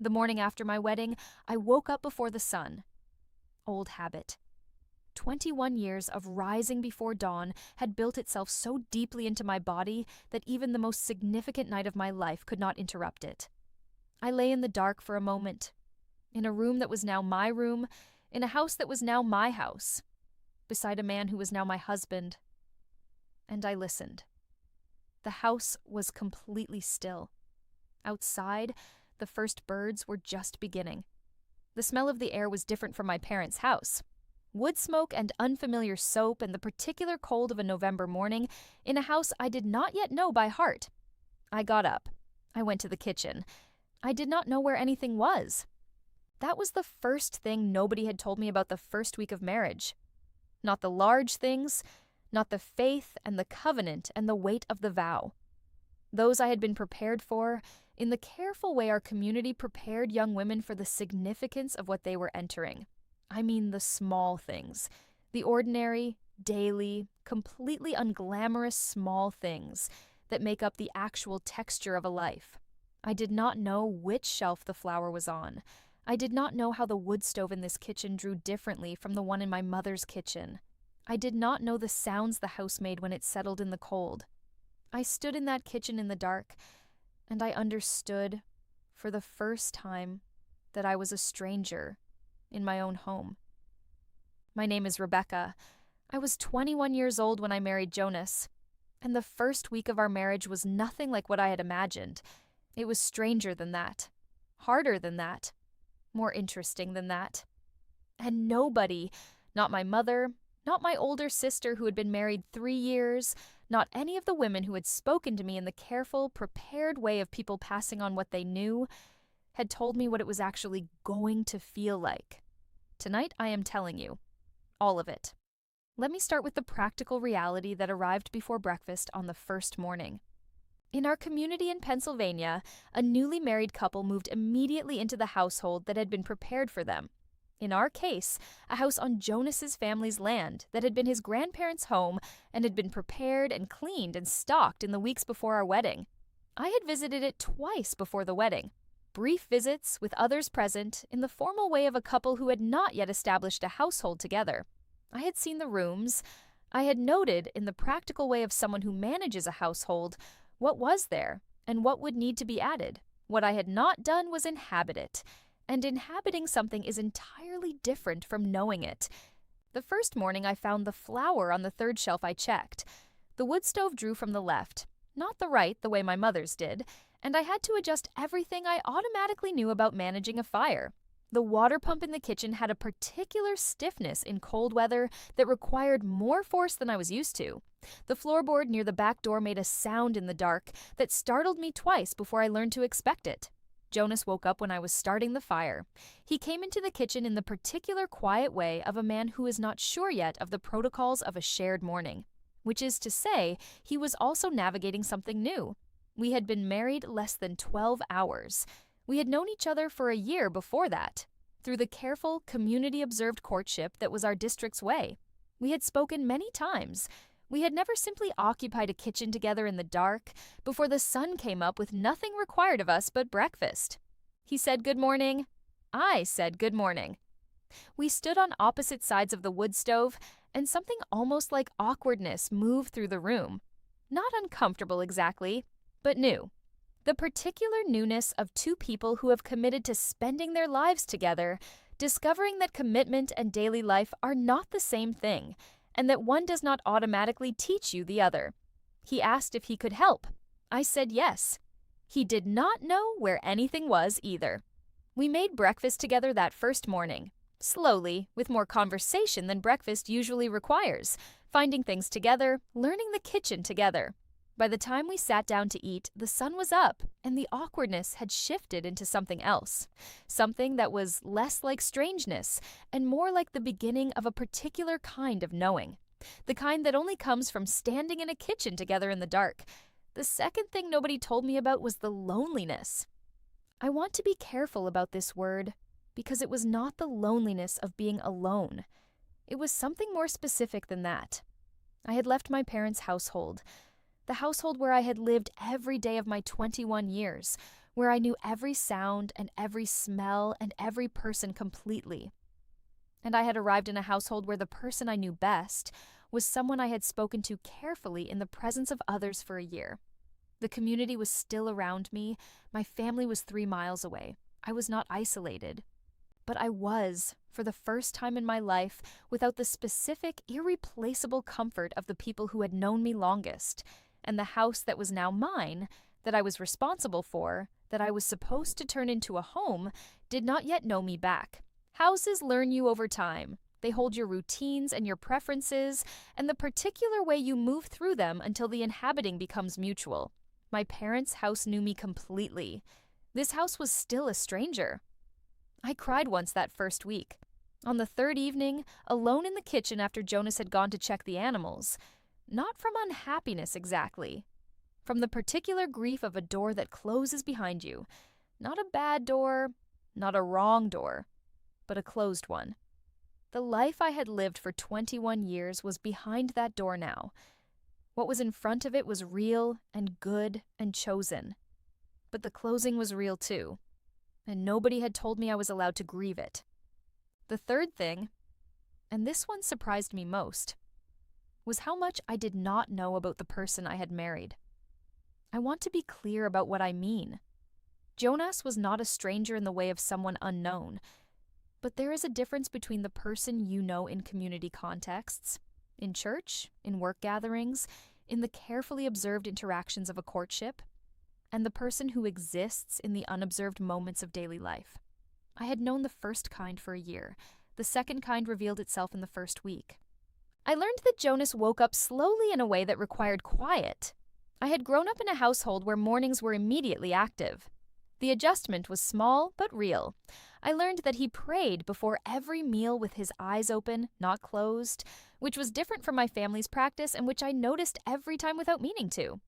The morning after my wedding, I woke up before the sun. Old habit. 21 years of rising before dawn had built itself so deeply into my body that even the most significant night of my life could not interrupt it. I lay in the dark for a moment, in a room that was now my room, in a house that was now my house, beside a man who was now my husband, and I listened. The house was completely still. Outside, the first birds were just beginning. The smell of the air was different from my parents' house. Wood smoke and unfamiliar soap and the particular cold of a November morning in a house I did not yet know by heart. I got up. I went to the kitchen. I did not know where anything was. That was the first thing nobody had told me about the first week of marriage. Not the large things, not the faith and the covenant and the weight of the vow. Those I had been prepared for, in the careful way our community prepared young women for the significance of what they were entering. I mean the small things, the ordinary, daily, completely unglamorous small things that make up the actual texture of a life. I did not know which shelf the flour was on. I did not know how the wood stove in this kitchen drew differently from the one in my mother's kitchen. I did not know the sounds the house made when it settled in the cold. I stood in that kitchen in the dark, and I understood, for the first time, that I was a stranger in my own home. My name is Rebecca. I was 21 years old when I married Jonas, and the first week of our marriage was nothing like what I had imagined. It was stranger than that, harder than that, more interesting than that. And nobody, not my mother, not my older sister who had been married 3 years, not any of the women who had spoken to me in the careful, prepared way of people passing on what they knew, had told me what it was actually going to feel like. Tonight I am telling you, all of it. Let me start with the practical reality that arrived before breakfast on the first morning. In our community in Pennsylvania, a newly married couple moved immediately into the household that had been prepared for them. In our case, a house on Jonas's family's land that had been his grandparents' home and had been prepared and cleaned and stocked in the weeks before our wedding. I had visited it twice before the wedding. Brief visits with others present in the formal way of a couple who had not yet established a household together. I had seen the rooms. I had noted, in the practical way of someone who manages a household, what was there and what would need to be added. What I had not done was inhabit it. And inhabiting something is entirely different from knowing it. The first morning I found the flour on the third shelf I checked. The wood stove drew from the left, not the right the way my mother's did, and I had to adjust everything I automatically knew about managing a fire. The water pump in the kitchen had a particular stiffness in cold weather that required more force than I was used to. The floorboard near the back door made a sound in the dark that startled me twice before I learned to expect it. Jonas woke up when I was starting the fire. He came into the kitchen in the particular quiet way of a man who is not sure yet of the protocols of a shared morning, which is to say, he was also navigating something new. We had been married less than 12 hours. We had known each other for a year before that, through the careful, community-observed courtship that was our district's way. We had spoken many times. We had never simply occupied a kitchen together in the dark before the sun came up with nothing required of us but breakfast. He said good morning. I said good morning. We stood on opposite sides of the wood stove, and something almost like awkwardness moved through the room. Not uncomfortable exactly, but new. The particular newness of two people who have committed to spending their lives together, discovering that commitment and daily life are not the same thing, and that one does not automatically teach you the other. He asked if he could help. I said yes. He did not know where anything was either. We made breakfast together that first morning, slowly, with more conversation than breakfast usually requires, finding things together, learning the kitchen together. By the time we sat down to eat, the sun was up, and the awkwardness had shifted into something else, something that was less like strangeness and more like the beginning of a particular kind of knowing, the kind that only comes from standing in a kitchen together in the dark. The second thing nobody told me about was the loneliness. I want to be careful about this word because it was not the loneliness of being alone. It was something more specific than that. I had left my parents' household. The household where I had lived every day of my 21 years, where I knew every sound and every smell and every person completely. And I had arrived in a household where the person I knew best was someone I had spoken to carefully in the presence of others for a year. The community was still around me. My family was 3 miles away. I was not isolated. But I was, for the first time in my life, without the specific, irreplaceable comfort of the people who had known me longest, and the house that was now mine, that I was responsible for, that I was supposed to turn into a home, did not yet know me back. Houses learn you over time. They hold your routines and your preferences, and the particular way you move through them until the inhabiting becomes mutual. My parents' house knew me completely. This house was still a stranger. I cried once that first week. On the third evening, alone in the kitchen after Jonas had gone to check the animals. Not from unhappiness exactly. From the particular grief of a door that closes behind you. Not a bad door, not a wrong door, but a closed one. The life I had lived for 21 years was behind that door now. What was in front of it was real and good and chosen. But the closing was real too, and nobody had told me I was allowed to grieve it. The third thing, and this one surprised me most, was how much I did not know about the person I had married. I want to be clear about what I mean. Jonas was not a stranger in the way of someone unknown, but there is a difference between the person you know in community contexts, in church, in work gatherings, in the carefully observed interactions of a courtship, and the person who exists in the unobserved moments of daily life. I had known the first kind for a year. The second kind revealed itself in the first week. I learned that Jonas woke up slowly in a way that required quiet. I had grown up in a household where mornings were immediately active. The adjustment was small but real. I learned that he prayed before every meal with his eyes open, not closed, which was different from my family's practice and which I noticed every time without meaning to.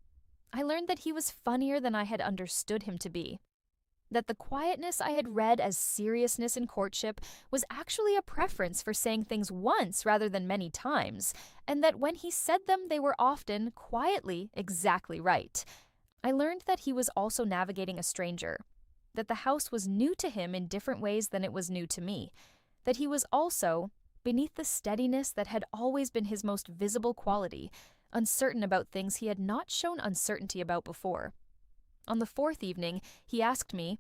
I learned that he was funnier than I had understood him to be. That the quietness I had read as seriousness in courtship was actually a preference for saying things once rather than many times, and that when he said them they were often, quietly, exactly right. I learned that he was also navigating a stranger, that the house was new to him in different ways than it was new to me, that he was also, beneath the steadiness that had always been his most visible quality, uncertain about things he had not shown uncertainty about before. On the fourth evening, he asked me,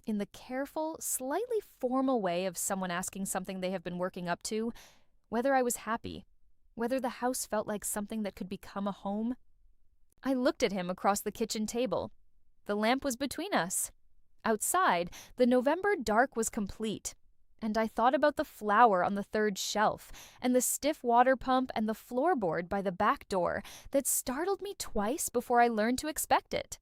in the careful, slightly formal way of someone asking something they have been working up to, whether I was happy, whether the house felt like something that could become a home. I looked at him across the kitchen table. The lamp was between us. Outside, the November dark was complete, and I thought about the flower on the third shelf, and the stiff water pump and the floorboard by the back door that startled me twice before I learned to expect it.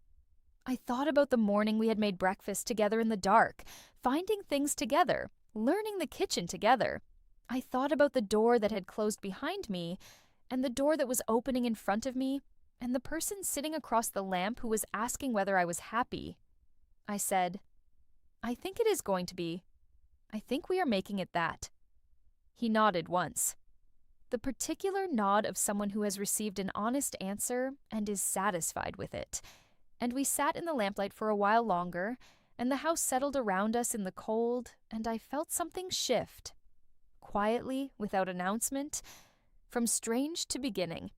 I thought about the morning we had made breakfast together in the dark, finding things together, learning the kitchen together. I thought about the door that had closed behind me, and the door that was opening in front of me, and the person sitting across the lamp who was asking whether I was happy. I said, "I think it is going to be. I think we are making it that." He nodded once. The particular nod of someone who has received an honest answer and is satisfied with it. And we sat in the lamplight for a while longer, and the house settled around us in the cold, and I felt something shift. Quietly, without announcement, from strange to beginning.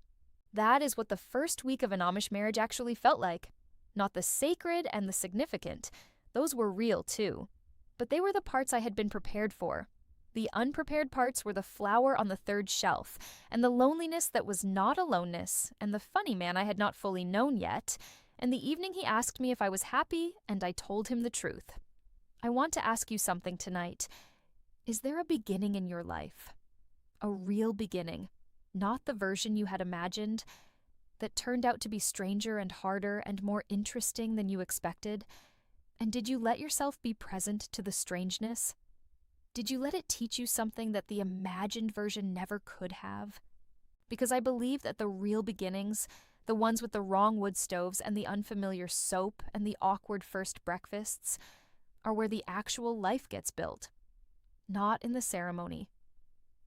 That is what the first week of an Amish marriage actually felt like. Not the sacred and the significant. Those were real too. But they were the parts I had been prepared for. The unprepared parts were the flower on the third shelf, and the loneliness that was not aloneness, and the funny man I had not fully known yet, and the evening he asked me if I was happy, and I told him the truth. I want to ask you something tonight. Is there a beginning in your life? A real beginning, not the version you had imagined, that turned out to be stranger and harder and more interesting than you expected? And did you let yourself be present to the strangeness? Did you let it teach you something that the imagined version never could have? Because I believe that the real beginnings, the ones with the wrong wood stoves and the unfamiliar soap and the awkward first breakfasts, are where the actual life gets built. Not in the ceremony.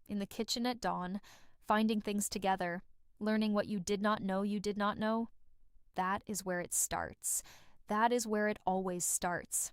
In the kitchen at dawn, finding things together, learning what you did not know, that is where it starts. That is where it always starts.